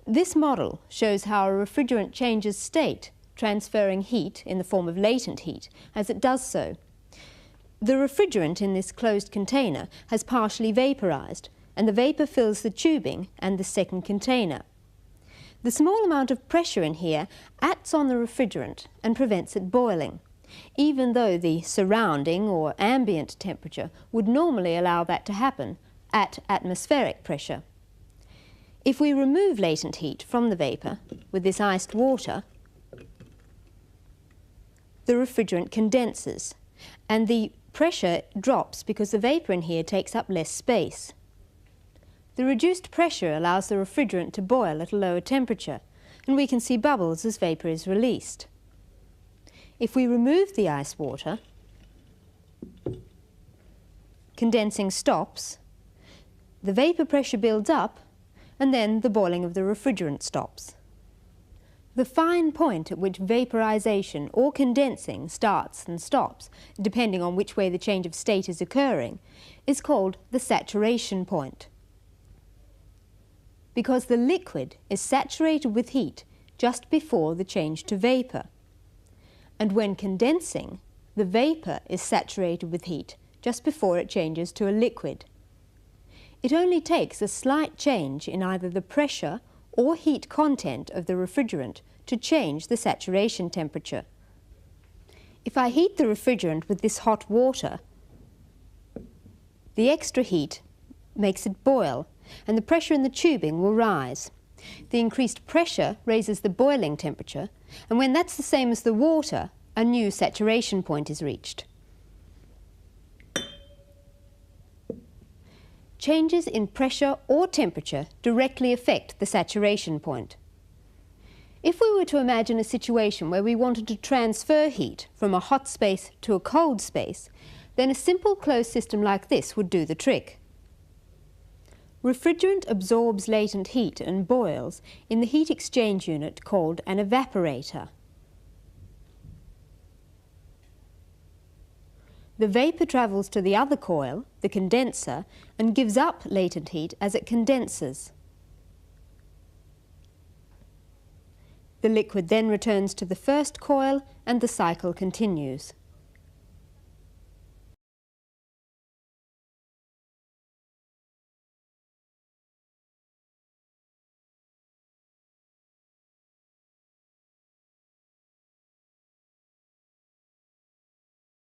This model shows how a refrigerant changes state, transferring heat in the form of latent heat as it does so. The refrigerant in this closed container has partially vaporized, and the vapor fills the tubing and the second container. The small amount of pressure in here acts on the refrigerant and prevents it boiling, even though the surrounding or ambient temperature would normally allow that to happen at atmospheric pressure. If we remove latent heat from the vapor with this iced water, the refrigerant condenses and the pressure drops because the vapor in here takes up less space. The reduced pressure allows the refrigerant to boil at a lower temperature, and we can see bubbles as vapor is released. If we remove the ice water, condensing stops, the vapor pressure builds up, and then the boiling of the refrigerant stops. The fine point at which vaporization or condensing starts and stops, depending on which way the change of state is occurring, is called the saturation point. Because the liquid is saturated with heat just before the change to vapor. And when condensing, the vapor is saturated with heat just before it changes to a liquid. It only takes a slight change in either the pressure or heat content of the refrigerant to change the saturation temperature. If I heat the refrigerant with this hot water, the extra heat makes it boil, and the pressure in the tubing will rise. The increased pressure raises the boiling temperature, and when that's the same as the water, a new saturation point is reached. Changes in pressure or temperature directly affect the saturation point. If we were to imagine a situation where we wanted to transfer heat from a hot space to a cold space, then a simple closed system like this would do the trick. Refrigerant absorbs latent heat and boils in the heat exchange unit called an evaporator. The vapor travels to the other coil, the condenser, and gives up latent heat as it condenses. The liquid then returns to the first coil and the cycle continues.